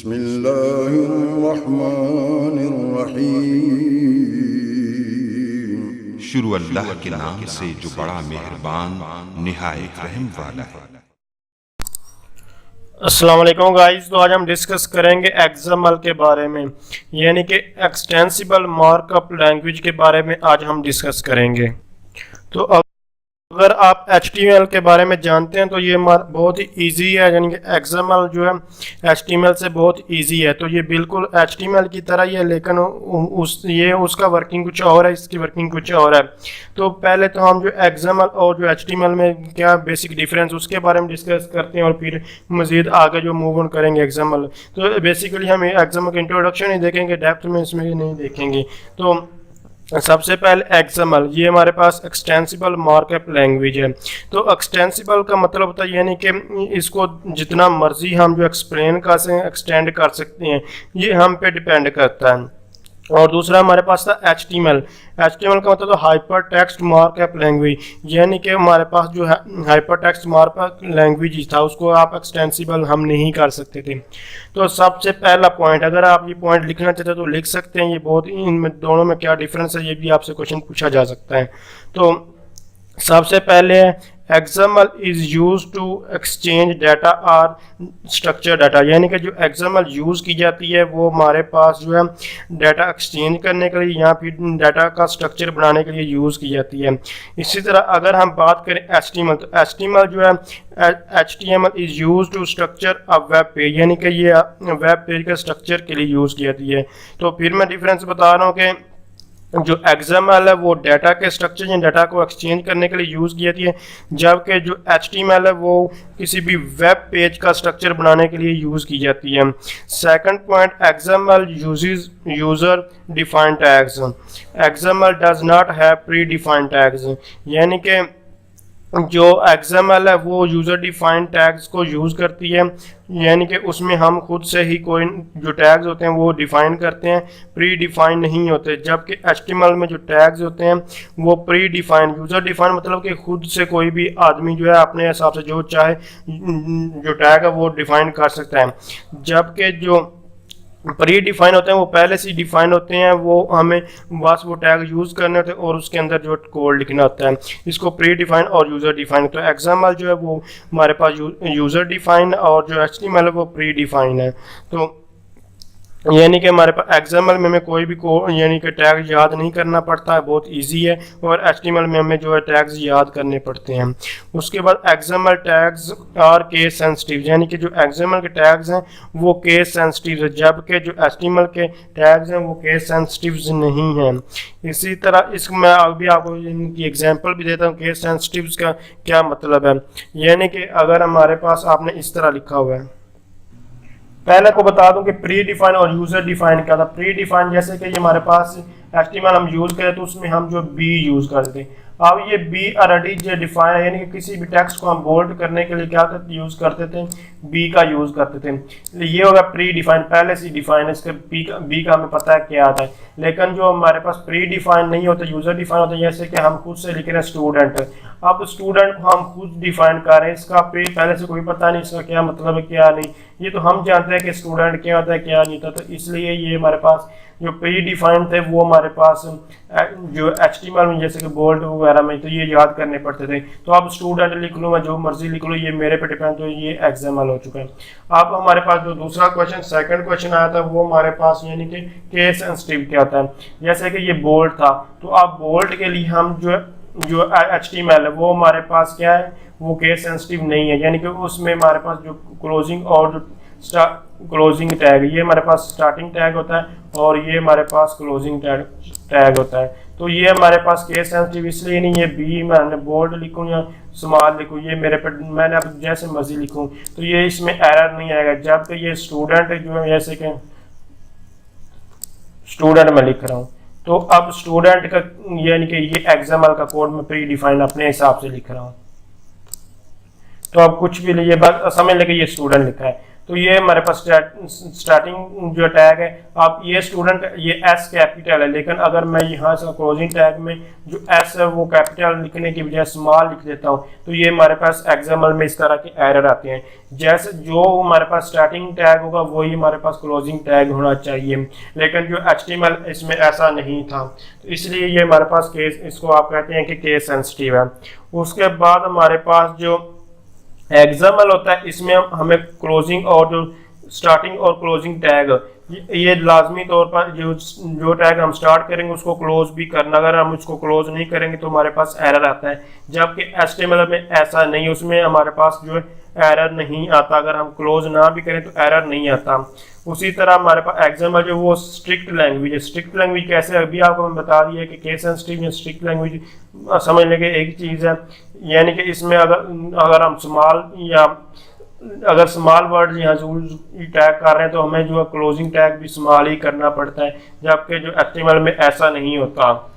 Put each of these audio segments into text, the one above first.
बिस्मिल्लाहिर्रहमानिर्रहीम। शुरू अल्लाह के नाम से जो बड़ा मेहरबान निहायत रहम वाला है। अस्सलाम वालेकुम गाइस। तो आज हम डिस्कस करेंगे एक्सएमएल के बारे में, यानी कि एक्सटेंसिबल मार्कअप लैंग्वेज के बारे में आज हम डिस्कस करेंगे। तो अगर आप HTML के बारे में जानते हैं तो ये बहुत ही इजी है, यानी कि XML जो है HTML से बहुत इजी है। तो ये बिल्कुल HTML की तरह ही है, लेकिन उसका वर्किंग कुछ और है, इसकी वर्किंग कुछ और है। तो पहले तो हम जो XML और जो HTML में क्या बेसिक डिफरेंस उसके बारे में डिस्कस करते हैं और फिर मज़ीद आगे जो मूव ऑन करेंगे XML। तो बेसिकली हम XML का इंट्रोडक्शन ही देखेंगे, डेप्थ में इसमें नहीं देखेंगे। तो सबसे पहले XML, ये हमारे पास एक्सटेंसिबल मार्कअप लैंग्वेज है। तो एक्सटेंसिबल का मतलब होता है यानी कि इसको जितना मर्जी हम जो एक्सटेंड कर सकते हैं, ये हम पे डिपेंड करता है। और दूसरा हमारे पास था HTML का मतलब तो हाइपर टेक्स्ट मार्कअप लैंग्वेज, यानी कि हमारे पास जो है हाइपर टेक्स्ट मार्कअप लैंग्वेज था, उसको आप एक्सटेंसिबल हम नहीं कर सकते थे। तो सबसे पहला पॉइंट, अगर आप ये पॉइंट लिखना चाहते हैं तो लिख सकते हैं। ये बहुत इनमें दोनों में क्या डिफरेंस है, ये भी आपसे क्वेश्चन पूछा जा सकता है। तो सबसे पहले XML is use to exchange data और स्ट्रक्चर डाटा, यानी कि जो XML यूज़ की जाती है वो हमारे पास जो है डाटा एक्सचेंज करने के लिए या फिर डाटा का स्ट्रक्चर बनाने के लिए यूज़ की जाती है। इसी तरह अगर हम बात करें HTML, तो HTML जो है HTML is use to structure a web page, यानी कि ये वेब पेज के स्ट्रक्चर के लिए यूज़ की जाती है। तो फिर मैं डिफरेंस बता रहा हूँ कि जो XML है वो डाटा के स्ट्रक्चर या डाटा को एक्सचेंज करने के लिए यूज़ की जाती है, जबकि जो HTML है वो किसी भी वेब पेज का स्ट्रक्चर बनाने के लिए यूज़ की जाती है। Second point, XML uses user defined tags. XML does not have pre defined tags, यानी कि जो XML है वो यूज़र डिफाइंड टैग्स को यूज़ करती है, यानी कि उसमें हम खुद से ही कोई जो टैग्स होते हैं वो डिफाइन करते हैं, प्री डिफाइन नहीं होते। जबकि HTML में जो टैग्स होते हैं वो प्री डिफाइन, यूज़र डिफाइन मतलब कि खुद से कोई भी आदमी जो है अपने हिसाब से जो चाहे जो टैग है वो डिफाइन कर सकता है। जबकि जो प्री डिफाइन होते हैं वो पहले से डिफाइन होते हैं, वो हमें बस वो टैग यूज़ करने होते हैं और उसके अंदर जो कोड लिखना होता है। इसको प्री डिफाइन और यूज़र डिफाइन। तो XML जो है वो हमारे पास यूज़र डिफाइन और जो HTML है वो प्री डिफाइन है। तो यानी कि हमारे पास XML में हमें कोई भी यानी कि टैग याद नहीं करना पड़ता है, बहुत इजी है। और HTML में हमें जो है टैग्स याद करने पड़ते हैं। उसके बाद XML tags are case sensitive, यानी कि जो XML के टैग्स हैं वो केस सेंसिटिव है, जबकि जो HTML के टैग्स हैं वो केस सेंसिटिव नहीं हैं। इसी तरह इसमें अभी आपको इनकी एग्जाम्पल भी देता हूँ केस सेंसिटिव का क्या मतलब है। यानी कि अगर हमारे पास आपने इस तरह लिखा हुआ है, पहले को बता दूं कि प्री डिफाइन और यूजर डिफाइन क्या था। प्री डिफाइन जैसे कि ये हमारे पास HTML हम यूज करें तो उसमें हम जो बी यूज करते हैं, अब ये बी ऑलरेडी जो डिफाइन है, यानी कि किसी भी टेक्स्ट को हम बोल्ड करने के लिए क्या यूज करते थे, बी का यूज करते थे। ये होगा प्री डिफाइन, पहले से डिफाइन है, इसका बी का हमें पता है क्या आता है। लेकिन जो हमारे पास प्री डिफाइन नहीं होता, यूजर डिफाइन होता है, जैसे कि हम खुद से लिख रहे हैं स्टूडेंट। अब स्टूडेंट को हम खुद डिफाइन कर रहे हैं, इसका पहले से कोई पता नहीं इसका क्या मतलब है क्या नहीं, ये तो हम जानते हैं कि स्टूडेंट क्या होता है क्या नहीं होता। तो इसलिए ये हमारे पास जो प्री डिफाइंड थे वो हमारे पास जो HTML में जैसे कि बोल्ड वगैरह में तो ये याद करने पड़ते थे। तो अब स्टूडेंट लिख लूँ मैं जो मर्जी लिख लूँ, ये मेरे पे डिपेंड, तो ये XML हो चुका है। अब हमारे पास जो दूसरा क्वेश्चन सेकंड क्वेश्चन आया था वो हमारे पास यानी कि केस सेंसिटिव क्या होता है। जैसे कि ये बोल्ड था, तो अब बोल्ड के लिए हम जो HTML है वो हमारे पास क्या है, वो केस सेंसिटिव नहीं है, यानी कि उसमें हमारे पास जो क्लोजिंग और जो क्लोजिंग टैग, ये हमारे पास स्टार्टिंग टैग होता है और ये हमारे पास क्लोजिंग टैग होता है। तो ये हमारे पास केस सेंसिटिव इसलिए नहीं है। बी मैंने बोल्ड लिखूँ या स्मॉल लिखूँ, ये मेरे पे मैंने अब जैसे मर्जी लिखूँ तो ये इसमें एरर नहीं आएगा। जबकि ये स्टूडेंट जो है, जैसे कि स्टूडेंट में लिख रहा हूँ, तो अब स्टूडेंट का यानी कि ये XML का कोड में प्री डिफाइन अपने हिसाब से लिख रहा हूँ। तो अब कुछ भी लिए बस समझ लेके ये स्टूडेंट लिखा है। तो ये हमारे पास स्टार्टिंग जो टैग है, अब ये स्टूडेंट ये एस कैपिटल है, लेकिन अगर मैं यहाँ से क्लोजिंग टैग में जो एस है वो कैपिटल लिखने की बजाय स्मॉल लिख देता हूँ, तो ये हमारे पास एक्सएमएल में इस तरह के एरर आते हैं। जैसे जो हमारे पास स्टार्टिंग टैग होगा वही हमारे पास क्लोजिंग टैग होना चाहिए, लेकिन जो एचटीएमएल इसमें ऐसा नहीं था, तो इसलिए ये हमारे पास केस, इसको आप कहते हैं कि केस सेंसिटिव है। उसके बाद हमारे पास जो एक्सएमएल होता है, इसमें हमें क्लोजिंग और जो स्टार्टिंग और क्लोजिंग टैग ये लाजमी तौर पर जो टैग हम स्टार्ट करेंगे उसको क्लोज भी करना, अगर हम उसको क्लोज नहीं करेंगे तो हमारे पास एरर आता है, जबकि एचटीएमएल में ऐसा नहीं, उसमें हमारे पास जो एरर नहीं आता, अगर हम क्लोज ना भी करें तो एरर नहीं आता। उसी तरह हमारे पास एक्सएमएल जो वो स्ट्रिक्ट लैंग्वेज है, स्ट्रिक्ट लैंग्वेज कैसे, अभी आपको मैं बता दिया कि केस सेंसिटिव या स्ट्रिक्ट लैंग्वेज समझ लेंगे एक चीज़ है, यानी कि इसमें अगर हम स्मॉल या अगर स्मॉल वर्ड यहाँ से टैग कर रहे हैं तो हमें जो है क्लोजिंग टैग भी स्मॉल ही करना पड़ता है, जबकि जो एचटीएमएल में ऐसा नहीं होता।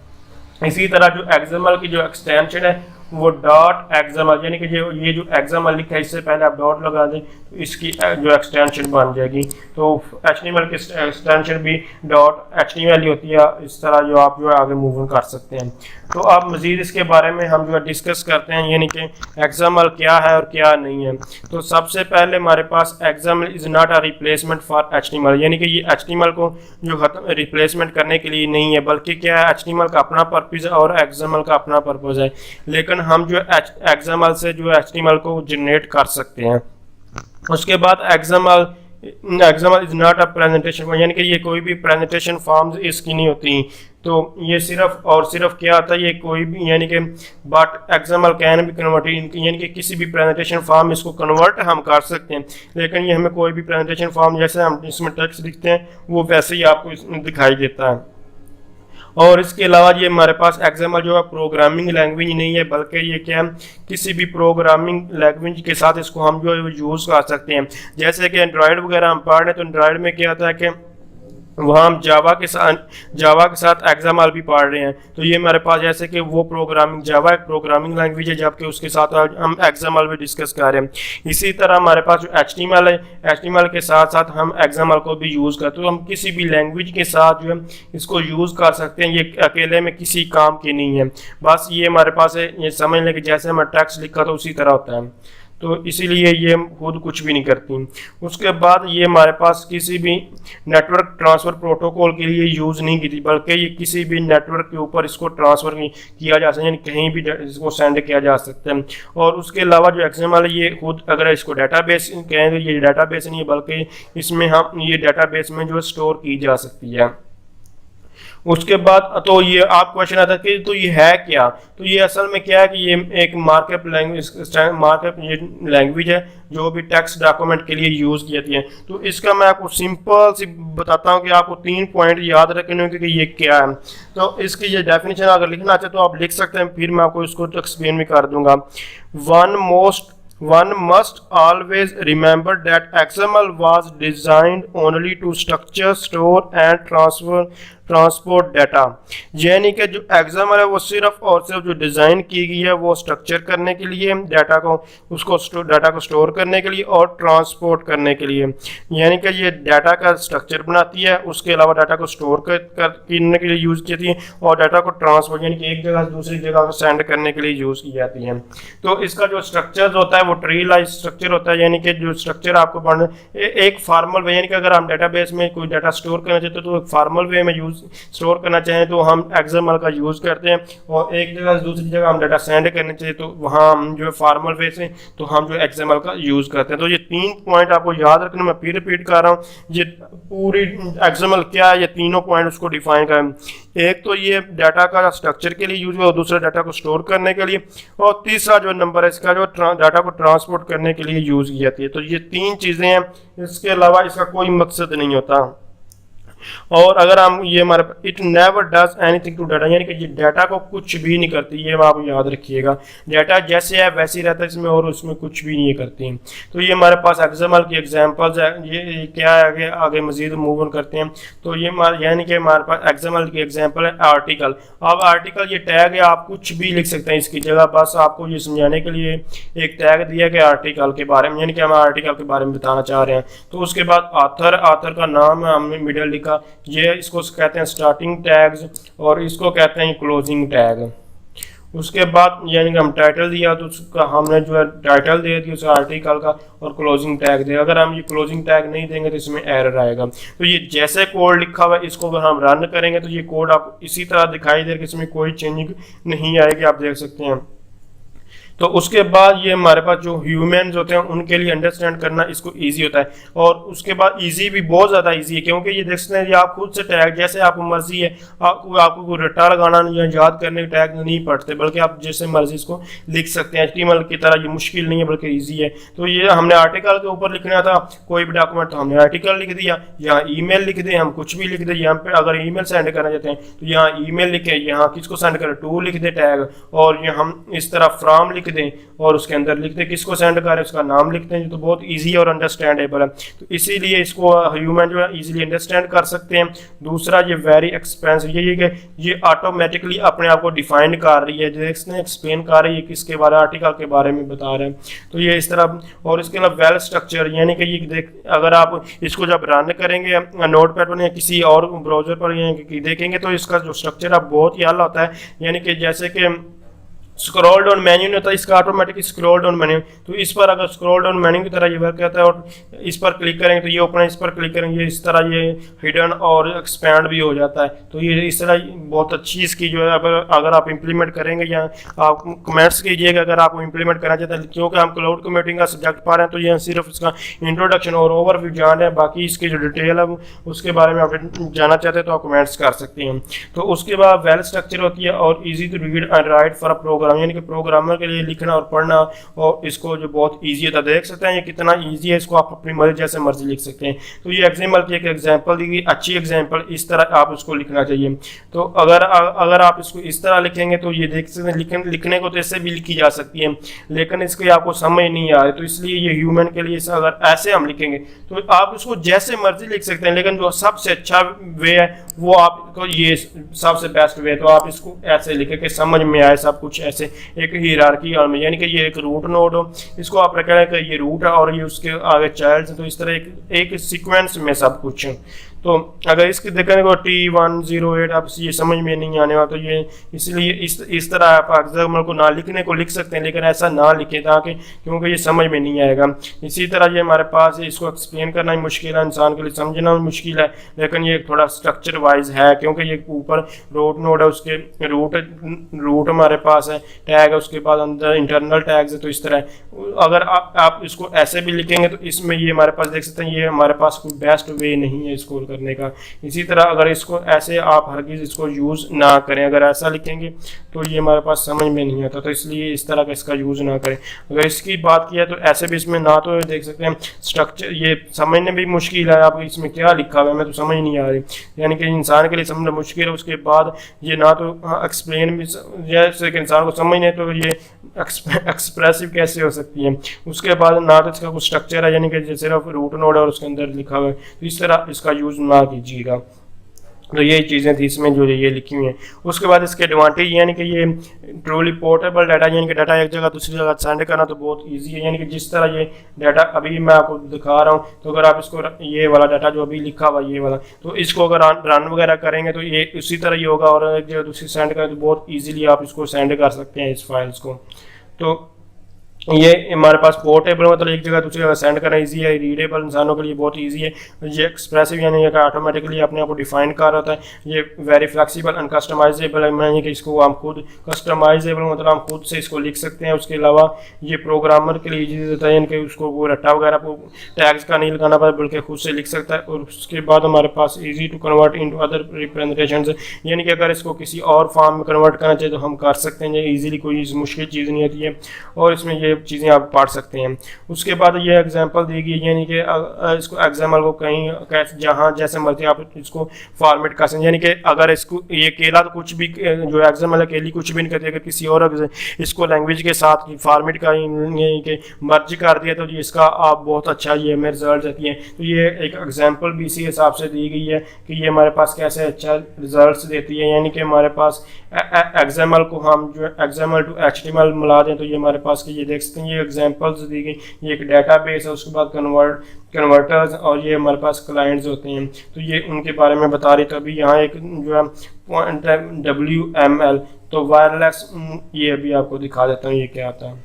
इसी तरह जो एक्सएमएल की जो एक्सटेंशन है वो डॉट एक्सएमएल, यानी कि जो ये जो एक्सएमएल लिखा है इससे पहले आप डॉट लगा दें तो इसकी जो एक्सटेंशन बन जाएगी। तो एचटीएमएल की एक्सटेंशन भी डॉट एचटीएमएल ही होती है, इस तरह जो आप जो है आगे मूव कर सकते हैं। तो अब मजीद इसके बारे में हम जो है डिस्कस करते हैं, यानी कि एक्सएमएल क्या है और क्या नहीं है। तो सबसे पहले हमारे पास XML is not a replacement for HTML, यानी कि ये एचटीएमएल को जो खत्म रिप्लेसमेंट करने के लिए नहीं है, बल्कि क्या है एचटीएमएल का अपना पर्पज़ है और एक्सएमएल का अपना पर्पज़ है, लेकिन हम जो एक्सएमएल से जो एचटीएमएल को जनरेट कर सकते हैं। उसके बाद XML is not a presentation, यानी कि ये कोई भी प्रेजेंटेशन फॉर्म्स इसकी नहीं होती, तो ये सिर्फ और सिर्फ क्या आता है, ये कोई भी यानी कि बट एक्सएमएल कैन भी कन्वर्ट, यानी कि किसी भी प्रेजेंटेशन फॉर्म इसको कन्वर्ट हम कर सकते हैं, लेकिन ये हमें कोई भी प्रेजेंटेशन फॉर्म जैसे हम इसमें टेक्स्ट लिखते हैं वो वैसे ही आपको इसमें दिखाई देता है। और इसके अलावा ये हमारे पास एक्सएमएल जो है प्रोग्रामिंग लैंग्वेज नहीं है, बल्कि ये क्या है किसी भी प्रोग्रामिंग लैंग्वेज के साथ इसको हम जो है यूज़ कर सकते हैं। जैसे कि एंड्रॉयड वगैरह हम पढ़ रहे हैं तो एंड्रॉयड में क्या होता है कि वहाँ हम जावा के साथ एक्सएमएल भी पढ़ रहे हैं, तो ये हमारे पास जैसे कि वो प्रोग्रामिंग जावा एक प्रोग्रामिंग लैंग्वेज है, जबकि उसके साथ हम एक्सएमएल भी डिस्कस कर रहे हैं। इसी तरह हमारे पास जो एचटीएमएल है, एचटीएमएल के साथ साथ हम एक्सएमएल को भी यूज़ करते हैं, तो हम किसी भी लैंग्वेज के साथ जो है इसको यूज़ कर सकते हैं, ये अकेले में किसी काम की नहीं है, बस ये हमारे पास है, ये समझ लें कि जैसे हमें टेक्स्ट लिखा तो उसी तरह होता है, तो इसीलिए ये खुद कुछ भी नहीं करती। उसके बाद ये हमारे पास किसी भी नेटवर्क ट्रांसफ़र प्रोटोकॉल के लिए यूज़ नहीं की थी, बल्कि ये किसी भी नेटवर्क के ऊपर इसको ट्रांसफ़र किया जा सकता है, यानी कहीं भी इसको सेंड किया जा सकता है। और उसके अलावा जो एक्सएमएल है ये खुद अगर इसको डाटाबेस कहें तो ये डाटाबेस नहीं है, बल्कि इसमें हम ये डाटाबेस में जो स्टोर की जा सकती है। उसके बाद तो ये आप क्वेश्चन आता है कि तो ये है क्या, तो ये असल में क्या है कि ये एक मार्कअप लैंग्वेज है जो भी टेक्स्ट डॉक्यूमेंट के लिए यूज़ की जाती है। तो इसका मैं आपको सिंपल सी बताता हूँ कि आपको 3 पॉइंट याद रखने होंगे कि ये क्या है। तो इसकी ये डेफिनेशन अगर लिखना चाहे तो आप लिख सकते हैं, फिर मैं आपको इसको एक्सप्लेन भी कर दूंगा। One must always remember that XML was designed only to structure, store and transport data, यानी कि जो एक्सएमएल है वो सिर्फ और सिर्फ जो डिज़ाइन की गई है वो स्ट्रक्चर करने के लिए, डाटा को स्टोर करने के लिए और ट्रांसपोर्ट करने के लिए, यानी कि ये डाटा का स्ट्रक्चर बनाती है, उसके अलावा डाटा को स्टोर करने के लिए यूज़ की जाती है और डाटा को ट्रांसपोर्ट यानी कि एक जगह से दूसरी जगह को सेंड करने के लिए यूज़ की जाती है। तो इसका जो स्ट्रक्चर होता है वो ट्री लाइक स्ट्रक्चर होता है, यानी कि जो स्ट्रक्चर आपको पढ़ना एक फार्मल वे, यानी कि अगर हम डाटाबेस में कोई डाटा स्टोर करना चाहते तो एक फार्मल वे में स्टोर करना चाहें तो हम एक्सएमएल का यूज़ करते हैं, और एक जगह से दूसरी जगह हम डाटा सेंड करना चाहिए तो वहाँ हम जो है फार्मल वे से तो हम जो एक्सएमएल का यूज़ करते हैं। तो ये 3 पॉइंट आपको याद रखना, मैं फिर रिपीट कर रहा हूँ, ये पूरी एक्सएमएल क्या है, ये तीनों पॉइंट उसको डिफाइन करें। एक तो ये डाटा का स्ट्रक्चर के लिए यूज हुआ, दूसरा डाटा को स्टोर करने के लिए, और तीसरा जो नंबर है इसका जो डाटा को ट्रांसपोर्ट करने के लिए यूज़ की जाती है। तो ये 3 चीज़ें हैं, इसके अलावा इसका कोई मकसद नहीं होता। और अगर हम ये हमारे it never does anything to data, यानी कि ये डाटा को कुछ भी नहीं करती, ये आप याद रखिएगा। डाटा जैसे है वैसे ही रहता है इसमें, और उसमें कुछ भी नहीं करती। तो ये हमारे पास एक्सएमएल की एग्जांपल्स है। ये क्या है, आगे आगे मजीद मूव ऑन करते हैं। तो ये यानी कि हमारे पास एक्सएमएल की एग्जांपल है आर्टिकल। अब आर्टिकल ये टैग है, आप कुछ भी लिख सकते हैं इसकी जगह। बस आपको ये समझाने के लिए एक टैग दिया गया आर्टिकल के बारे में, यानी कि हम आर्टिकल के बारे में बताना चाह रहे हैं। तो उसके बाद ऑथर का नाम है, हमने मिडल लिखा। ये इसको कहते हैं स्टार्टिंग टैग्स, और इसको कहते हैं क्लोजिंग टैग। उसके बाद यानी कि हम टाइटल दिया, तो उसका हमने जो है टाइटल दे दिया उस आर्टिकल का, और क्लोजिंग टैग दिया। अगर हम ये क्लोजिंग टैग नहीं देंगे तो इसमें एरर आएगा। तो ये जैसे कोड लिखा हुआ है, इसको अगर हम रन करेंगे तो ये कोड आप इसी तरह दिखाई देगा, इसमें कोई चेंजिंग नहीं आएगी, आप देख सकते हैं। तो उसके बाद ये हमारे पास जो ह्यूमंस होते हैं उनके लिए अंडरस्टैंड करना इसको इजी होता है। और उसके बाद इजी भी बहुत ज़्यादा इजी है, क्योंकि ये देख सकते हैं, ये आप खुद से टैग जैसे आपको मर्जी है, आपको रट्टा लगाना या याद करने के टैग नहीं पड़ते, बल्कि आप जैसे मर्जी इसको लिख सकते हैं। HTML की तरह ये मुश्किल नहीं है, बल्कि ईजी है। तो ये हमने आर्टिकल के ऊपर लिखना था कोई भी डॉक्यूमेंट, तो हमने आर्टिकल लिख दिया। यहाँ ईमेल लिख दें, हम कुछ भी लिख दें। यहाँ पे अगर ईमेल सेंड करना चाहते हैं तो यहाँ ईमेल लिखे, यहाँ किसको सेंड करें टू लिख दे टैग, और ये हम इस तरह फ्रॉम लिख दें, और उसके अंदर लिखते किसको सेंड कर रहे हैं उसका नाम लिखते हैं। तो बहुत इजी और अंडरस्टैंडेबल है, तो इसीलिए इसको ह्यूमन जो है इजीली अंडरस्टैंड कर सकते हैं। दूसरा ये वेरी एक्सपेंसिव, ये कि ये ऑटोमेटिकली अपने आप को डिफाइन कर रही है, जैसे एक्सप्लेन कर रही है किसके बारे, आर्टिकल के बारे में बता रहे हैं। तो ये इस तरह, और इसके अलावा वेल स्ट्रक्चर, यानी कि ये देख अगर आप इसको जब रन करेंगे नोटपैड पर या किसी और ब्राउजर पर देखेंगे तो इसका जो स्ट्रक्चर है बहुत ही अलग होता है। यानी कि जैसे कि स्क्रॉल डाउन मेन्यू नहीं होता, इसका ऑटोमेटिक स्क्रॉल डाउन मेन्यू। तो इस पर अगर स्क्रॉल डाउन मेन्यू की तरह ये वर्क करता है, और इस पर क्लिक करेंगे तो ये ओपन है, इस पर क्लिक करेंगे इस तरह ये हिडन और एक्सपैंड भी हो जाता है। तो ये इस तरह बहुत अच्छी इसकी जो है, अगर आप इंप्लीमेंट करेंगे, या आप कमेंट्स कीजिएगा अगर आप इंप्लीमेंट करना चाहते हैं, क्योंकि हम क्लाउड कंप्यूटिंग का सब्जेक्ट पा रहे हैं। तो ये सिर्फ इसका इंट्रोडक्शन और ओवरव्यू जान रहे हैं, बाकी इसकी जो डिटेल है उसके बारे में आप जानना चाहते हैं तो आप कमेंट्स कर सकते हैं। तो उसके बाद वेल स्ट्रक्चर होती है और easy to read and write for a program, यानी कि प्रोग्रामर के लिए लिखना और पढ़ना, और इसको जो बहुत इजी होता है। देख सकते हैं ये कितना इजी है, इसको आप अपनी मर्जी जैसे मर्जी लिख सकते हैं। तो ये एक्सएमएल की एक एग्जांपल दी गई, अच्छी एग्जांपल, इस तरह आप उसको लिखना चाहिए। तो अगर आप इसको इस तरह लिखेंगे तो ये देख सकते हैं लिखने को तो ऐसे भी लिखी जा सकती है, लेकिन इसके आपको समझ नहीं आ रही। तो इसलिए ये ह्यूमन के लिए अगर ऐसे हम लिखेंगे तो आप इसको जैसे मर्जी लिख सकते हैं, लेकिन जो सबसे अच्छा वे है वो आपको ये सबसे बेस्ट वे है। तो आप इसको ऐसे लिखें कि समझ में आए सब कुछ, ऐसे एक हियरार्की में, यानी कि ये एक रूट नोड हो, इसको आप कह रहे हैं कि ये रूट है और ये उसके आगे चाइल्ड है। तो इस तरह एक सीक्वेंस में सब कुछ। तो अगर इसके देखेंगे तो T108 आप ये समझ में नहीं आने वाला, तो ये इसलिए इस तरह आप एक्सएमएल को ना लिखने को लिख सकते हैं, लेकिन ऐसा ना लिखें ताकि, क्योंकि ये समझ में नहीं आएगा। इसी तरह ये हमारे पास है, इसको एक्सप्लेन करना ही मुश्किल है, इंसान के लिए समझना भी मुश्किल है, लेकिन ये थोड़ा स्ट्रक्चर वाइज है, क्योंकि ये ऊपर रूट नोड है, उसके रूट हमारे पास है, टैग है, उसके बाद अंदर इंटरनल टैग्स है। तो इस तरह अगर आप इसको ऐसे भी लिखेंगे तो इसमें ये हमारे पास देख सकते हैं, ये हमारे पास कोई बेस्ट वे नहीं है इसको करने का। इसी तरह अगर इसको ऐसे आप हरगिज इसको यूज ना करें, अगर ऐसा लिखेंगे तो ये हमारे पास समझ में नहीं आता, तो इसलिए इस तरह का इसका यूज ना करें। अगर इसकी बात किया तो ऐसे भी इसमें ना, तो देख सकते हैं स्ट्रक्चर ये समझने भी मुश्किल है, आप इसमें क्या लिखा हुआ है मैं तो समझ नहीं आ रही, यानी कि इंसान के लिए समझना मुश्किल है। उसके बाद ये ना तो एक्सप्लेन भी, जैसे कि इंसान को समझने तो ये एक्सप्रेसिव कैसे हो सकती है। उसके बाद ना तो इसका कुछ स्ट्रक्चर है, यानी कि सिर्फ रूट नोड है और उसके अंदर लिखा हुआ है, तो इस तरह इसका यूज ना कीजिएगा। तो ये चीज़ें थी इसमें जो ये लिखी हुई हैं। उसके बाद इसके एडवांटेज, यानी कि ये ट्रूली पोर्टेबल डाटा, यानी कि डाटा एक जगह दूसरी जगह सेंड करना तो बहुत इजी है। यानी कि जिस तरह ये डाटा अभी मैं आपको दिखा रहा हूँ, तो अगर आप इसको ये वाला डाटा जो अभी लिखा हुआ ये वाला, तो इसको अगर रन वगैरह करेंगे तो ये उसी तरह ये होगा, और एक जगह दूसरी सेंड करें तो बहुत ईजिली आप इसको सेंड कर सकते हैं इस फाइल्स को। तो ये हमारे पास पोर्टेबल मतलब एक जगह दूसरी जगह सेंड करना इजी है, रीडेबल इंसानों के लिए बहुत इजी है। ये एक्सप्रेसिव यानी कि ऑटोमेटिकली अपने आप को डिफाइन कर रहा है। ये वेरी फ्लेक्सिबल एंड कस्टमाइजेबल है, यानी कि इसको हम खुद कस्टमाइजेबल मतलब हम खुद से इसको लिख सकते हैं। उसके अलावा ये प्रोग्रामर के लिए इजी देता है, यानी कि उसको वो रट्टा वगैरह को टैग्स का नहीं लगाना पड़ता, बल्कि खुद से लिख सकता है। और उसके बाद हमारे पास easy to convert into other representations, यानी कि अगर इसको किसी और फॉर्म में कन्वर्ट करना चाहिए तो हम कर सकते हैं, ईजिली, कोई मुश्किल चीज़ नहीं होती है। और इसमें ये चीज़ें आप पढ़ सकते हैं। उसके बाद ये एग्जांपल दी गई, यानी कि इसको एग्जाम्पल को कहीं जहाँ जैसे मर्जी आप इसको फॉर्मेट कर सकते हैं। यानी कि अगर इसको ये केला तो कुछ भी जो एग्जाम्पल है केली कुछ भी नहीं करती, अगर किसी और इसको लैंग्वेज के साथ फॉर्मेट का यानी कि मर्ज कर दिया तो इसका आप बहुत अच्छा ये हमें रिजल्ट देती है। तो ये एक एग्जांपल भी इसी हिसाब से दी गई है कि ये हमारे पास कैसे अच्छा रिजल्ट्स देती है। यानी कि हमारे पास एक्सएमएल को हम जो एक्सएमएल टू एचटीएमएल मिला दें तो ये हमारे पास ये देख सकते हैं, ये एग्जांपल्स दी गई, ये एक डेटाबेस है, उसके बाद कन्वर्टर्स और ये हमारे पास क्लाइंट्स होते हैं, तो ये उनके बारे में बता रही। तभी यहाँ एक जो है पॉइंट है WML, तो वायरलेस, ये अभी आपको दिखा देता हूँ ये क्या आता है।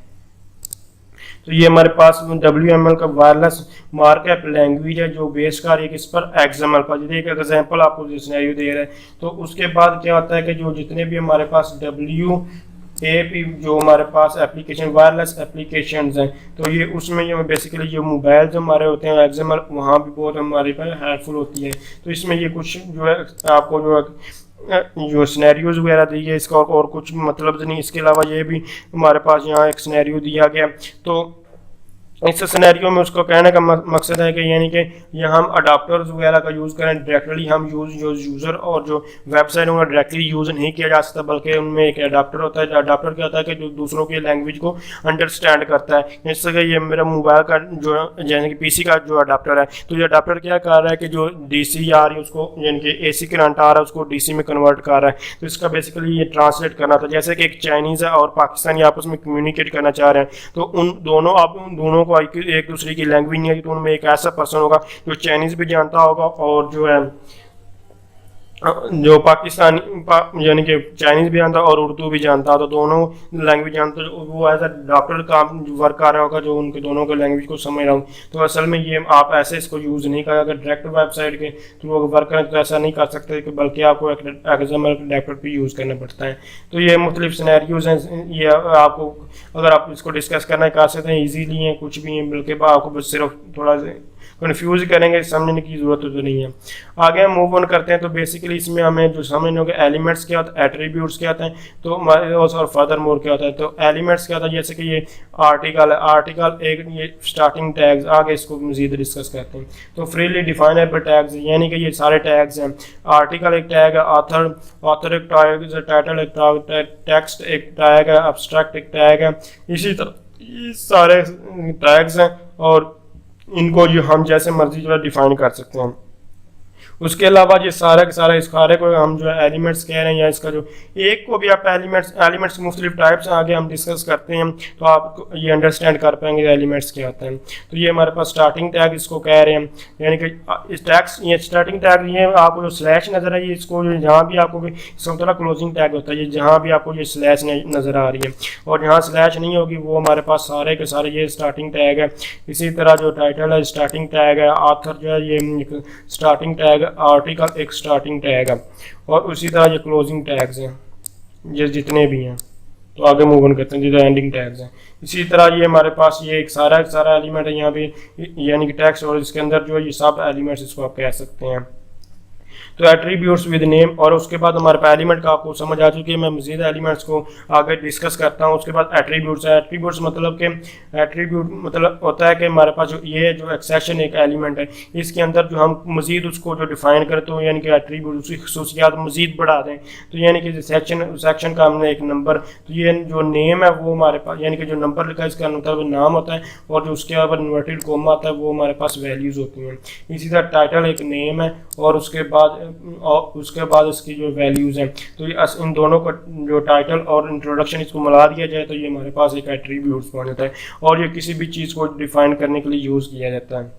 तो ये हमारे पास WML का वायरलेस मार्कअप लैंग्वेज है जो बेस कर रही है किस पर, XML पर। जैसे एक एग्जांपल आपको सिनेरियो दे रहा है, तो उसके बाद क्या होता है कि जो जितने भी हमारे पास WAP जो हमारे पास एप्लीकेशन वायरलेस एप्लीकेशंस हैं, तो ये उसमें ये बेसिकली जो मोबाइल जो हमारे होते हैं XML वहाँ भी बहुत हमारे पर हेल्पफुल होती है। तो इसमें ये कुछ जो है आपको जो सिनेरियोज वगैरह दी है, इसका और कुछ मतलब नहीं। इसके अलावा ये भी हमारे पास यहाँ एक सिनेरियो दिया गया, तो इस सिनेरियो में उसको कहने का मकसद है कि यानी कि यहाँ हम अडाप्टर्स वगैरह का यूज़ करें, डायरेक्टली हम यूज़र और जो वेबसाइट उनका डायरेक्टली यूज़ नहीं किया जा सकता, बल्कि उनमें एक अडाप्टर होता है। अडाप्टर क्या होता है कि जो दूसरों की लैंग्वेज को अंडरस्टैंड करता है। जैसे कि ये मेरा मोबाइल का जो यानी कि PC का जो अडाप्टर है, तो ये अडाप्टर क्या कर रहा है कि जो DC आ रही है उसको यानी कि AC करंट आ रहा है उसको DC में कन्वर्ट कर रहा है। तो इसका बेसिकली ये ट्रांसलेट करना था, जैसे कि एक चाइनीज़ है और पाकिस्तानी आपस में कम्युनिकेट करना चाह रहे हैं, तो उन दोनों एक दूसरे की लैंग्वेज नहीं है, तो उनमें एक ऐसा पर्सन होगा जो चाइनीज भी जानता होगा और जो है जो पाकिस्तानी यानी कि चाइनीज भी जानता और उर्दू भी जानता, तो दोनों लैंग्वेज जानता, वो एज अ डॉक्टर का वर्क कर रहा होगा जो उनके दोनों के लैंग्वेज को समझ रहा हूँ। तो असल में ये आप ऐसे इसको यूज़ नहीं करें, अगर डायरेक्ट वेबसाइट के थ्रू अगर वर्क करें तो ऐसा नहीं कर सकते, बल्कि आपको एक्सएमएल अडाप्टर भी यूज़ करना पड़ता है। तो ये मुख्तलिफ सिनेरियोज हैं, ये आपको अगर आप इसको डिस्कस करना कर सकते हैं, ईजीली हैं, कुछ भी हैं, बल्कि आपको बस सिर्फ थोड़ा कन्फ्यूज करेंगे, समझने की जरूरत तो नहीं है। आगे हम मूव ऑन करते हैं। तो बेसिकली इसमें हमें जो समझने होगा एलिमेंट्स क्या होता है, एट्रीब्यूट्स क्या होते हैं, तो और फर्दर मोर क्या होता है। तो एलिमेंट्स क्या होता है, जैसे कि ये आर्टिकल है, आर्टिकल एक ये स्टार्टिंग टैग्स, आगे इसको मजीद डिस्कस करते हैं। तो फ्रीली डिफाइनेबल टैग्स यानी कि ये सारे टैग्स हैं। आर्टिकल एक टैग है, ऑथर एक टैग है, टाइटल एक टैग, टेक्स्ट एक टैग है, एब्स्ट्रैक्ट एक टैग है। इसी तरह ये सारे टैग्स हैं और इनको जो हम जैसे मर्जी जो है डिफाइन कर सकते हैं। उसके अलावा ये सारा के सारा इस सारे को हम जो है एलिमेंट्स कह रहे हैं, या इसका जो एक को भी आप एलिमेंट्स मुख्तलिफ टाइप्स आगे हम डिस्कस करते हैं तो आप ये अंडरस्टैंड कर पाएंगे एलिमेंट्स क्या होते हैं। तो ये हमारे पास स्टार्टिंग टैग इसको कह रहे हैं, यानी कि इस टैग्स ये स्टार्टिंग टैग ये आपको जो स्लैश नज़र है, ये इसको जहाँ भी आपको इसका मतलब क्लोजिंग टैग होता है, ये जहाँ भी आपको ये स्लैश नज़र आ रही है और जहाँ स्लैश नहीं होगी वो हमारे पास सारे के सारे ये स्टार्टिंग टैग है। इसी तरह जो टाइटल है स्टार्टिंग टैग है, आथर जो है ये स्टार्टिंग टैग, आर्टिकल एक स्टार्टिंग टैग है और उसी तरह ये क्लोजिंग टैग्स हैं ये जितने भी हैं। तो आगे मूव ऑन करते हैं जिधर एंडिंग टैग्स हैं। इसी तरह ये हमारे पास ये एक सारा एलिमेंट है यहाँ पे, यानी कि टैक्स और इसके अंदर जो है ये सब एलिमेंट्स इसको आप कह सकते हैं। तो एट्रीब्यूट्स विद नेम, और उसके बाद हमारे पास एलिमेंट का आपको समझ आ चुकी है, मैं मजीद एलिमेंट्स को आगे डिस्कस करता हूँ। उसके बाद एट्रीब्यूट्स है। एट्रीब्यूट्स मतलब कि एट्रीब्यूट मतलब होता है कि हमारे पास जो ये जो एक्सेशन एक एलिमेंट है, इसके अंदर जो हम मजीद उसको जो डिफाइन करते हो, यानी कि एट्रीब्यूट उसकी खसूसियात मजीद बढ़ा दें। तो यानी कि सेक्शन का हमने एक नंबर, तो ये जो नेम है वो हमारे पास यानी कि जो नंबर लिखा है इसका मतलब नाम होता है और जो उसके ऊपर इन्वर्टेड कोमा आता है वो हमारे पास वैल्यूज़ होती हैं। इसी तरह टाइटल एक नेम है और उसके बाद इसकी जो वैल्यूज़ हैं, तो ये इन दोनों का जो टाइटल और इंट्रोडक्शन इसको मिला दिया जाए तो ये हमारे पास एक एट्रीब्यूट्स बन जाता है और ये किसी भी चीज़ को डिफाइन करने के लिए यूज़ किया जाता है।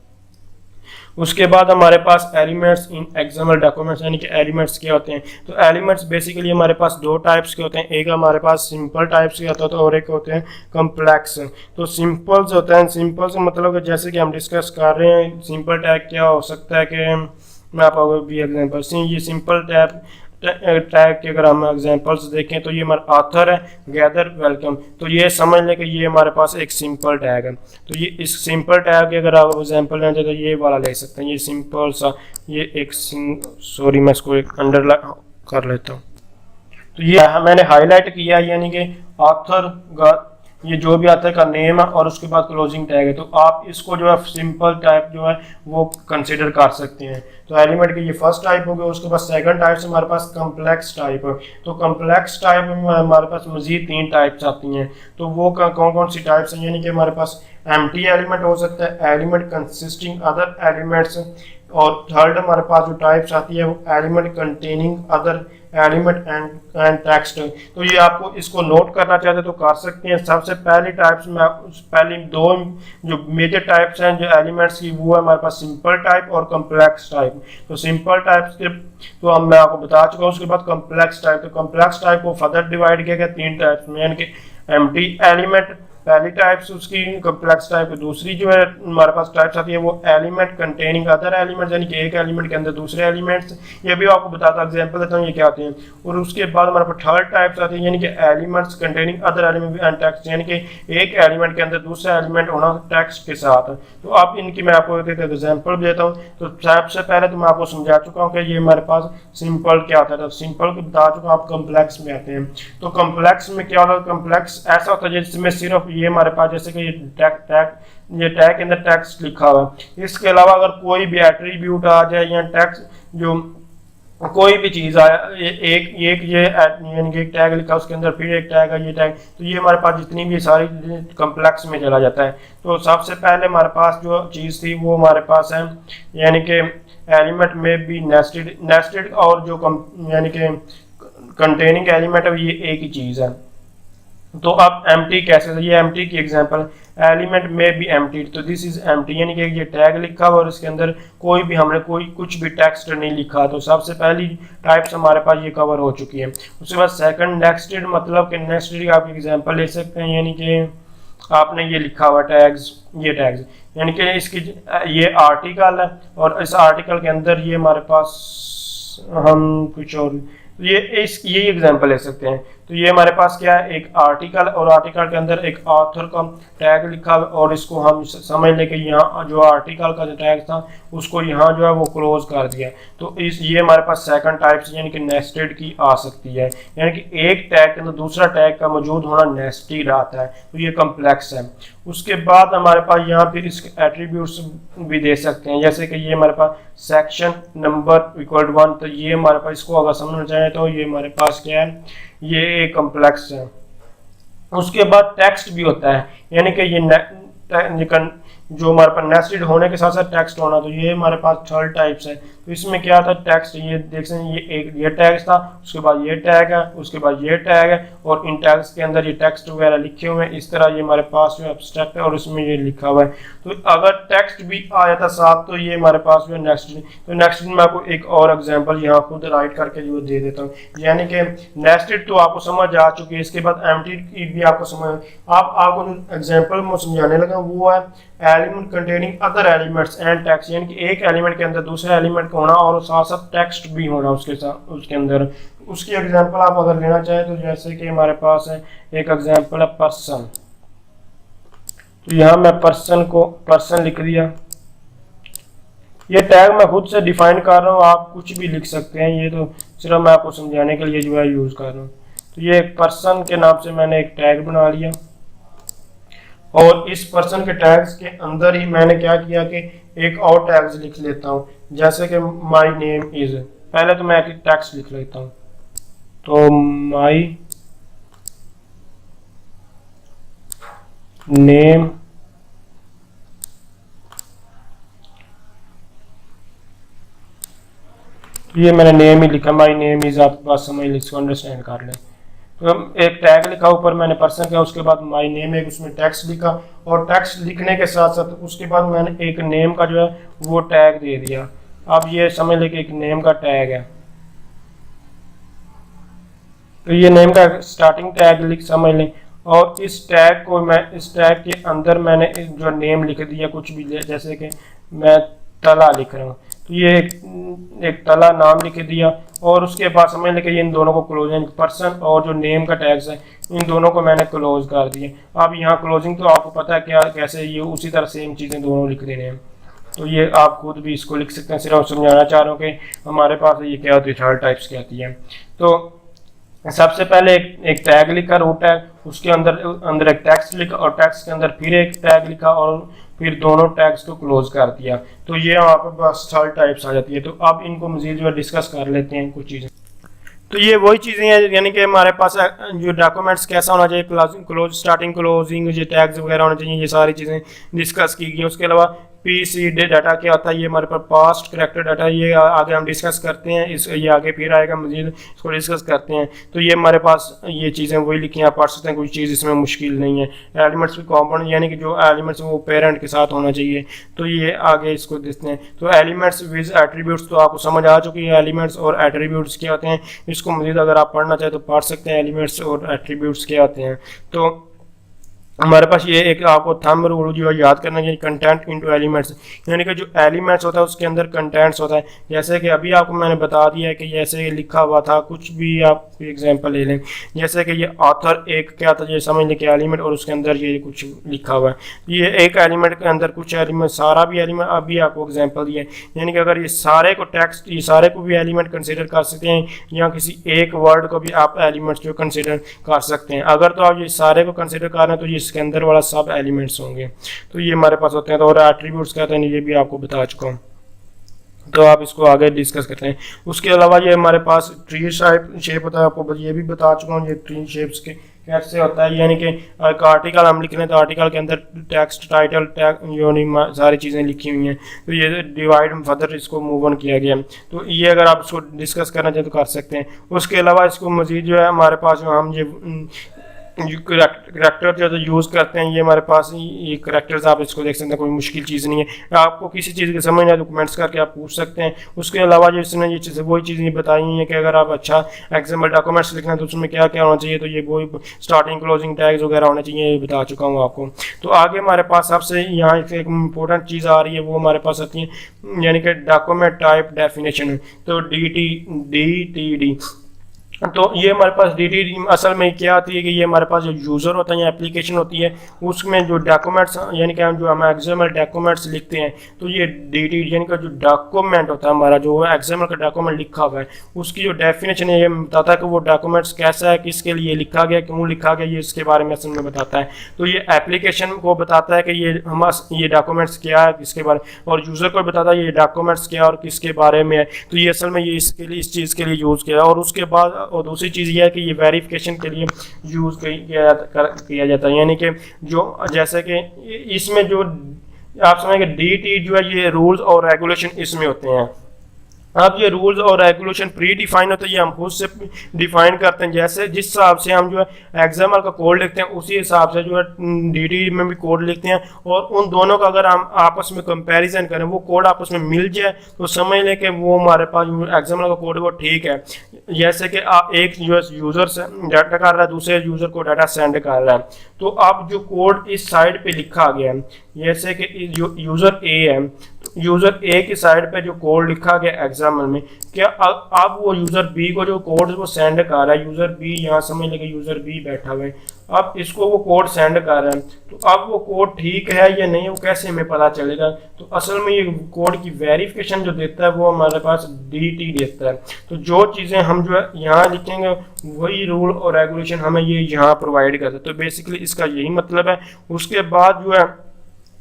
उसके बाद हमारे पास एलिमेंट्स इन एक्सएमएल डॉक्यूमेंट्स, यानी कि एलिमेंट्स क्या होते हैं। तो एलिमेंट्स बेसिकली हमारे पास दो टाइप्स के होते हैं, एक हमारे पास सिंपल टाइप्स के होता है और एक होते हैं कम्प्लेक्स। तो सिंपल्स होते हैं, सिंपल्स मतलब जैसे कि हम डिस्कस कर रहे हैं, सिंपल टैग क्या हो सकता है कि मैं आपको भी एग्जांपल ये सिंपल टैग के अगर हम एग्जांपल्स देखें तो ये हमारा ऑथर है, गैदर, वेलकम। तो ये समझ लें कि ये हमारे पास एक सिंपल टैग है। तो ये इस सिंपल टैग के अगर आप एग्जांपल लें तो ये वाला ले सकते हैं, ये सिंपल सा ये एक सॉरी मैं इसको एक अंडरलाइन कर लेता हूँ। तो ये मैंने हाईलाइट किया यानी कि ऑथर ये जो भी आता है का नेम है और उसके बाद क्लोजिंग टैग है। तो आप इसको जो है सिंपल टाइप जो है वो कंसिडर कर सकते हैं। तो एलिमेंट की ये फर्स्ट टाइप हो गया। उसके बाद सेकंड टाइप से हमारे पास कम्प्लेक्स टाइप है। तो कम्प्लेक्स टाइप में हमारे पास मजीद 3 टाइप्स आती हैं। तो वो कौन कौन सी टाइप्स हैं, यानी कि हमारे पास एम्प्टी एलिमेंट हो सकता है, एलिमेंट कंसिस्टिंग अदर एलिमेंट्स, और थर्ड हमारे पास जो टाइप्स आती है वो element containing other element and text. तो ये आपको इसको नोट करना चाहते तो कर सकते हैं। सबसे पहली टाइप्स में पहली 2 जो मेजर टाइप्स हैं जो एलिमेंट्स की, वो है हमारे पास सिंपल टाइप और कम्प्लेक्स टाइप। तो सिंपल टाइप्स के तो अब मैं आपको बता चुका हूँ। उसके बाद कम्प्लेक्स टाइप, तो कम्प्लेक्स टाइप को फर्दर डिवाइड किया गया 3 टाइप्स में, यानी कि एम्प्टी एलिमेंट पहली टाइप्स उसकी, कम्प्लेक्स टाइप दूसरी जो है हमारे पास टाइप्स आती है वो एलिमेंट कंटेनिंग अदर एलिमेंट्स, यानी कि एक एलिमेंट के अंदर दूसरे एलिमेंट्स। ये भी आपको बताता एग्जांपल देता हूँ ये क्या आते हैं। और उसके बाद हमारे पास थर्ड टाइप्स आती है, यानी कि elements containing other element and text, यानी कि एक एलिमेंट के अंदर दूसरा एलिमेंट होना टेक्स्ट के साथ। तो अब इनकी मैं आपको एक एग्जाम्पल देता हूँ। तो सबसे पहले तो मैं आपको समझा चुका हूँ कि ये हमारे पास सिंपल क्या आता है, तो सिंपल को बता चुका हूँ। आप कम्प्लेक्स में आते हैं। तो कम्प्लेक्स में क्या होता है, कम्प्लेक्स ऐसा होता है जिसमें सिर्फ ये हमारे पास जैसे कि ये टैग के अंदर टेक्स्ट लिखा हुआ है। इसके अलावा अगर कोई भी एट्रीब्यूट आ जाए या टेक्स्ट जो कोई भी चीज आया, एक ये यानी कि एक टैग लिखा उसके अंदर फिर एक टैग है, ये टैग, तो ये हमारे पास जितनी भी सारी कम्प्लेक्स में चला जाता है। तो सबसे पहले हमारे पास जो चीज थी वो हमारे पास है, यानी कि एलिमेंट में भी नेस्टेड और जो यानी कि कंटेनिंग एलिमेंट है ये एक ही चीज है। तो अब एम्प्टी कैसे, ये एम्प्टी की एग्जांपल, एलिमेंट में भी एम्प्टी, तो दिस इज एम्प्टी, यानी कि ये टैग लिखा हुआ और इसके अंदर कोई भी हमने कुछ भी टेक्स्ट नहीं लिखा। तो सबसे पहली टाइप्स हमारे पास ये कवर हो चुकी है। उसके बाद सेकंड नेस्टेड, मतलब कि नेस्टेड का आप एग्जांपल ले सकते हैं, यानी कि आपने ये लिखा हुआ टैग्स, ये टैग्स यानी कि इसकी ये आर्टिकल है और इस आर्टिकल के अंदर ये हमारे पास हम कुछ और ये एग्जांपल ले सकते हैं। तो ये हमारे पास क्या है, एक आर्टिकल और आर्टिकल के अंदर एक ऑथर का टैग लिखा और इसको हम समझ लें कि यहाँ जो आर्टिकल का जो टैग था उसको यहाँ जो है वो क्लोज कर दिया। तो ये हमारे पास सेकंड टाइप यानी कि नेस्टेड की आ सकती है, यानी कि एक टैग के अंदर दूसरा टैग का मौजूद होना नेस्टेड आता है। तो ये कम्प्लेक्स है। उसके बाद हमारे पास यहाँ फिर इसके एट्रीब्यूट्स भी दे सकते हैं, जैसे कि ये हमारे पास सेक्शन नंबर इक्वल टू 1, तो ये हमारे पास इसको अगर समझना चाहें तो ये हमारे पास क्या है, ये एक कम्प्लेक्स है। उसके बाद टेक्स्ट भी होता है, यानी कि ये जो हमारे पास नेस्टेड होने के साथ साथ टेक्स्ट होना, तो ये हमारे पास थर्ड टाइप्स है। तो इसमें क्या था, टेक्स्ट, ये देख सकते हैं ये टैग था, उसके बाद ये टैग है, उसके बाद ये टैग है और इन टैग्स के अंदर ये टेक्स्ट वगैरह लिखे हुए हैं। इस तरह ये हमारे पास जो एब्स्ट्रैक्ट है और इसमें ये लिखा हुआ है। तो अगर टेक्स्ट भी आया था साथ तो ये हमारे पास जो है नेस्टेड। तो नेस्टेड में आपको एक और एग्जाम्पल यहाँ खुद राइट करके जो दे देता हूँ, यानी कि नेस्टेड तो आपको समझ आ चुकी है। इसके बाद एम्प्टी की भी आपको समझ, आपको जो एग्जाम्पल मैं समझाने लगा वो है element containing other elements and text, यानी कि एक एलिमेंट के अंदर दूसरे एलिमेंट का होना और साथ साथ टेक्स्ट भी होना उसके साथ उसके अंदर। उसकी एग्जांपल आप अगर लेना चाहें तो जैसे कि हमारे पास है एक एग्जांपल है पर्सन। तो यहाँ मैं पर्सन लिख दिया। ये टैग मैं खुद से डिफाइन कर रहा हूँ, आप कुछ भी लिख सकते हैं, ये तो सिर्फ मैं आपको समझाने के लिए जो है यूज कर रहा हूँ। तो ये एक पर्सन के नाम से मैंने एक टैग बना लिया और इस पर्सन के टैग्स के अंदर ही मैंने क्या किया कि एक और टैग्स लिख लेता हूँ, जैसे कि माय नेम इज। पहले तो मैं एक टैक्स लिख लेता हूँ, तो माय नेम ये मैंने नेम ही लिखा, माय नेम इज, आप बात समझ लीजिए, इसको अंडरस्टैंड कर लें। तो एक टैग लिखा ऊपर मैंने पर्सन का, उसके बाद माय नेम है, उसमें टेक्स्ट लिखा और टेक्स्ट लिखने के साथ साथ उसके बाद मैंने एक नेम का जो है वो टैग दे दिया। अब ये समझ लें कि एक नेम का टैग है, तो ये नेम का स्टार्टिंग टैग लिख समझ लें और इस टैग को मैं इस टैग के अंदर मैंने जो नेम लिख दिया कुछ भी, जैसे कि मैं तला लिख रहा हूँ, तो ये एक तला नाम लिख दिया और उसके बाद समझ लें कि इन दोनों को क्लोज, पर्सन और जो नेम का टैग्स है इन दोनों को मैंने क्लोज कर दिया। अब यहाँ क्लोजिंग तो आपको पता है क्या कैसे, ये उसी तरह सेम चीज़ें दोनों लिख देने हैं। तो ये आप खुद भी इसको लिख सकते हैं, सिर्फ समझाना चाह रहा हूँ कि हमारे पास ये क्या होती है, थर्ड टाइप्स क्या आती है। तो सबसे पहले एक टैग लिखा रूट टैग, उसके अंदर एक टेक्स्ट लिखा और टेक्स्ट के अंदर फिर एक टैग लिखा और फिर दोनों टैग्स को क्लोज कर दिया। तो ये आपके पास 3 टाइप्स आ जाती है। तो अब इनको मजीद जो डिस्कस कर लेते हैं कुछ चीज़ें। तो ये वही चीज़ें हैं, यानी कि हमारे पास जो डॉक्यूमेंट्स कैसा होना चाहिए, क्लोज स्टार्टिंग क्लोजिंग जो टैग्स वगैरह होने चाहिए, ये सारी चीज़ें डिस्कस की गई। उसके अलावा पीसी डाटा क्या होता है, ये हमारे पास पास्ट करेक्टर डाटा, ये आगे हम डिस्कस करते हैं। ये आगे फिर आएगा, मजीद इसको डिस्कस करते हैं। तो ये हमारे पास ये चीज़ें वही लिखी हैं, आप पढ़ सकते हैं, कोई चीज़ इसमें मुश्किल नहीं है। एलिमेंट्स भी कॉम्पोनेंट, यानी कि जो एलिमेंट्स वो पेरेंट के साथ होना चाहिए। तो ये आगे इसको देखते हैं। तो एलिमेंट्स विद एट्रीब्यूट्स तो आपको समझ आ चुकी है, एलिमेंट्स और एट्रीब्यूट्स क्या होते हैं। इसको मजीद अगर आप पढ़ना चाहें तो पढ़ सकते हैं, एलिमेंट्स और एट्रीब्यूट्स क्या होते हैं। तो हमारे पास ये एक आपको थंब रूल जो याद करना चाहिए, कंटेंट इनटू एलिमेंट्स, यानी कि जो एलिमेंट्स होता है उसके अंदर कंटेंट्स होता है। जैसे कि अभी आपको मैंने बता दिया है कि जैसे लिखा हुआ था, कुछ भी आप एग्जांपल ले लें, जैसे कि ये ऑथर एक क्या था, ये समझ लें कि एलिमेंट और उसके अंदर ये कुछ लिखा हुआ है। ये एक एलिमेंट के अंदर कुछ एलिमेंट, सारा भी एलिमेंट, अभी आपको एग्जाम्पल दिया है। यानी कि अगर ये सारे को टेक्स्ट, ये सारे को भी एलिमेंट कंसिडर कर सकते हैं, या किसी एक वर्ड को भी आप एलिमेंट्स जो कंसिडर कर सकते हैं। अगर तो आप ये सारे को कंसिडर कर रहे हैं तो ये इसके अंदर वाला सब एलिमेंट्स होंगे। तो ये हमारे पास होते हैं। तो और एट्रीब्यूट्स कहते हैं, ये भी आपको बता चुका हूँ। तो आप इसको आगे डिस्कस करते हैं। उसके अलावा ये हमारे पास ट्री शेप होता है, आपको ये भी बता चुका हूँ। ये ट्री शेप्स के कैसे होता है, यानी कि एक आर्टिकल हम लिख रहे हैं तो आर्टिकल के अंदर टेक्स्ट, टाइटल, टैग, यानी सारी चीज़ें लिखी हुई हैं। तो ये डिवाइड फर्दर इसको मूव ऑन किया गया। तो ये अगर आप इसको डिस्कस करना चाहें तो कर सकते हैं। उसके अलावा इसको मजीद जो है हमारे पास जो हम ये करैक्टर जो यूज़ करते हैं, ये हमारे पास ये करैक्टर्स, आप इसको देख सकते हैं, कोई मुश्किल चीज़ नहीं है। आपको किसी चीज़ की समझ नहीं, तो कमेंट्स करके आप पूछ सकते हैं। उसके अलावा जो इसने ये चीज़ें वही चीज़ें बताई हैं कि अगर आप अच्छा एक्सएमएल डॉक्यूमेंट्स लिखना है तो उसमें क्या क्या होना चाहिए। तो ये वही स्टार्टिंग क्लोजिंग टैग्स वगैरह होने चाहिए, ये बता चुका हूँ आपको। तो आगे हमारे पास सबसे यहाँ एक इंपॉर्टेंट चीज़ आ रही है, वो हमारे पास आती है, यानी कि डॉक्यूमेंट टाइप डेफिनेशन। तो DTD। तो ये हमारे पास DTD असल में क्या आती है कि ये हमारे पास जो यूज़र होता है या एप्लीकेशन होती है, उसमें जो डॉक्यूमेंट्स, यानी कि हम एक्सएमएल डॉक्यूमेंट्स लिखते हैं, तो ये DTD यानी कि जो डॉक्यूमेंट होता है हमारा, जो एक्सएमएल का डॉक्यूमेंट लिखा हुआ है, उसकी जो डेफिनेशन है ये बताता है कि वो डॉक्यूमेंट्स कैसा है, किसके लिए लिखा गया, क्यों लिखा गया, ये इसके बारे में असल में बताता है। तो ये एप्लीकेशन को बताता है कि ये डॉक्यूमेंट्स क्या है, किसके बारे, और यूज़र को बताता है ये डॉक्यूमेंट्स क्या और किसके बारे में है। तो ये असल में ये इसके लिए, इस चीज़ के लिए यूज़ किया। और उसके बाद और दूसरी चीज़ ये है कि ये वेरिफिकेशन के लिए यूज़ किया जाता है, यानी कि जो जैसे कि इसमें जो आप समझेंगे DT जो है, ये रूल्स और रेगुलेशन इसमें होते हैं। अब ये रूल्स और रेगुलेशन प्री डिफाइन होते हैं, ये हम खुद से डिफाइन करते हैं। जैसे जिस हिसाब से हम जो है एक्सएमएल का कोड लिखते हैं, उसी हिसाब से जो है DTD में भी कोड लिखते हैं। और उन दोनों का अगर हम आपस में कंपैरिजन करें, वो कोड आपस में मिल जाए, तो समझ लें कि वो हमारे पास एक्सएमएल का कोड है वो ठीक है। जैसे कि आप एक यूज़र से डाटा कर रहा है, दूसरे यूज़र को डाटा सेंड कर रहा है, तो अब जो कोड इस साइड पे लिखा गया है, जैसे कि जो यूज़र ए है, यूज़र ए की साइड पे जो कोड लिखा गया एग्जाम्पल में, क्या अब वो यूज़र बी को जो कोड वो सेंड कर रहा है, यूज़र बी, यहाँ समझ लेंगे यूज़र बी बैठा हुआ है, अब इसको वो कोड सेंड कर रहा है, तो अब वो कोड ठीक है या नहीं, वो कैसे हमें पता चलेगा। तो असल में ये कोड की वेरिफिकेशन जो देता है वो हमारे पास DT देता है। तो जो चीज़ें हम जो है यहाँ लिखेंगे, वही रूल और रेगुलेशन हमें ये यहाँ प्रोवाइड करता है। तो बेसिकली इसका यही मतलब है। उसके बाद जो है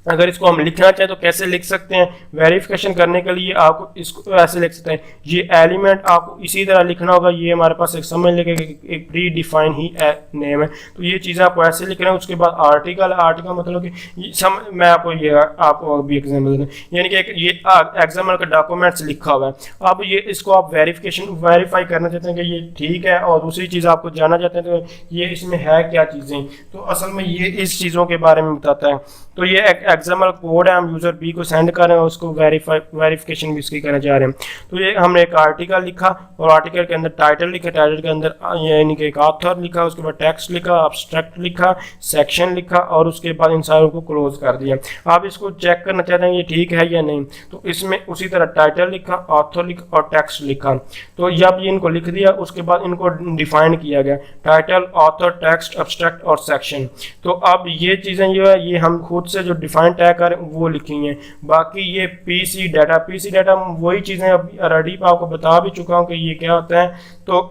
अगर इसको हम लिखना चाहें तो कैसे लिख सकते हैं, वेरिफिकेशन करने के लिए आपको इसको ऐसे लिख सकते हैं। ये एलिमेंट आपको इसी तरह लिखना होगा, ये हमारे पास एक समझ लेके एक प्री डिफाइन ही नेम है, तो ये चीज़ें आपको ऐसे लिखना है। उसके बाद आर्टिकल, आर्टिकल मतलब कि मैं आपको अभी एग्जाम्पल देना, यानी कि ये एग्जाम्पल का डॉक्यूमेंट्स लिखा हुआ है। अब ये इसको आप वेरीफाई करना चाहते हैं कि ये ठीक है, और दूसरी चीज़ आपको जानना चाहते हैं तो ये इसमें है क्या चीज़ें, तो असल में ये इस चीज़ों के बारे में बताता है। तो ये एक्सएमएल कोड है, हम यूज़र बी को सेंड कर रहे हैं, उसको वेरिफिकेशन भी इसकी करना चाह रहे हैं। तो ये हमने एक आर्टिकल लिखा, और आर्टिकल के अंदर टाइटल लिखा, टाइटल के अंदर यानी कि एक ऑथर लिखा, उसके बाद टेक्स्ट लिखा, अब्स्ट्रैक्ट लिखा, सेक्शन लिखा, और उसके बाद इन सारों को क्लोज कर दिया। आप इसको चेक करना चाहते हैं ये ठीक है या नहीं, तो इसमें उसी तरह टाइटल लिखा, ऑथर लिखा और टेक्स्ट लिखा। तो जब ये इनको लिख दिया, उसके बाद इनको डिफाइन किया गया, टाइटल, ऑथर, टेक्स्ट, अब्स्ट्रैक्ट और सेक्शन। तो अब ये चीज़ें जो है ये हम खुद से जो डिफाइन टैग करें वो लिखी हैं। बाकी ये पीसी डाटा वही चीज़ें अभी ऑलरेडी आपको बता भी चुका हूँ कि ये क्या होता है। तो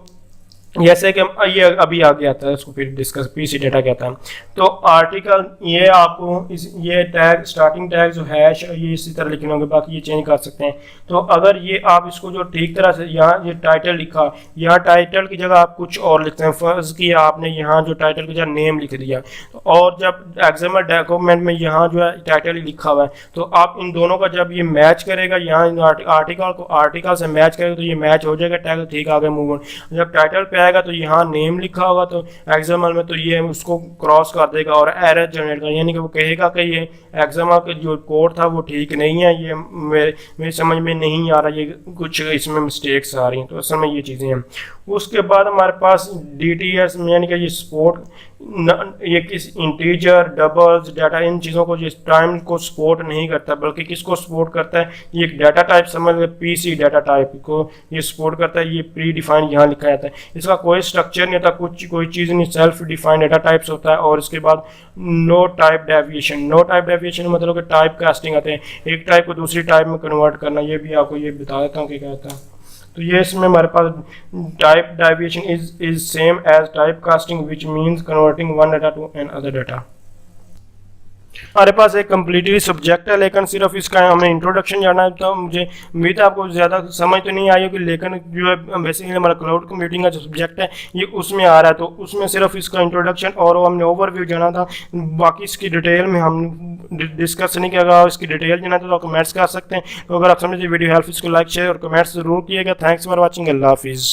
जैसे कि हम ये अभी आगे आता है, इसको फिर डिस्कस पीसी डाटा कहता है। तो आर्टिकल ये आपको ये टैग स्टार्टिंग टैग जो हैश ये इसी तरह लिखने होंगे, बाकी ये चेंज कर सकते हैं। तो अगर ये आप इसको जो ठीक तरह से यहाँ ये टाइटल लिखा, यहाँ टाइटल की जगह आप कुछ और लिखते हैं, फर्ज कि आपने यहाँ जो टाइटल की जगह नेम लिख दिया, तो और जब एक्सएमएल डॉक्यूमेंट में यहाँ जो है टाइटल ही लिखा हुआ है, तो आप इन दोनों का जब ये मैच करेगा, यहाँ आर्टिकल को आर्टिकल से मैच करेगा तो ये मैच हो जाएगा, टैग ठीक आगे मूव ऑन। जब टाइटल पे आएगा तो यहाँ नेम लिखा होगा तो एक्सएमएल में, तो ये उसको क्रॉस कर देगा और एरर जनरेट करेगा, यानी कि वो कहेगा कि ये एक्सएमएल का जो कोड था वो ठीक नहीं है, ये मेरे समझ में नहीं आ रहा, ये कुछ इसमें मिस्टेक्स आ रही हैं। तो असल में ये चीज़ें हैं। उसके बाद हमारे पास DTS यानी कि ये सपोर्ट ये किस इंटीजर डबल्स डाटा इन चीज़ों को जिस टाइम को सपोर्ट नहीं करता, बल्कि किसको सपोर्ट करता है, ये एक डाटा टाइप समझ लो, PC डाटा टाइप को ये सपोर्ट करता है। ये प्री डिफाइंड यहाँ लिखा जाता है, इसका कोई स्ट्रक्चर नहीं होता, कुछ कोई चीज़ नहीं, सेल्फ डिफाइंड डाटा टाइप्स होता है। और इसके बाद no type deviation, no type deviation मतलब कि टाइप कास्टिंग आते हैं, एक टाइप को दूसरी टाइप में कन्वर्ट करना, ये भी आपको ये बता देता हूँ कि क्या होता है। तो ये इसमें हमारे पास type deviation is same as type casting which means converting one data to another data. हमारे पास एक कम्प्लीटली सब्जेक्ट है, लेकिन सिर्फ इसका हमने इंट्रोडक्शन जाना है, तो मुझे उम्मीद है आपको ज़्यादा समझ तो नहीं आई होगी, लेकिन जो है बेसिकली हमारा क्लाउड कंप्यूटिंग का जो सब्जेक्ट है ये उसमें आ रहा है, तो उसमें सिर्फ इसका इंट्रोडक्शन और हमने ओवरव्यू जाना था, बाकी इसकी डिटेल में हम डिस्कस नहीं किया। अगर इसकी डिटेल जाना था तो कमेंट्स कर सकते हैं। तो अगर आप समझे वीडियो हेल्प, इसको लाइक शेयर और कमेंट्स जरूर किएगा। थैंक्स फॉर वॉचिंग, अल्लाह हाफिज़।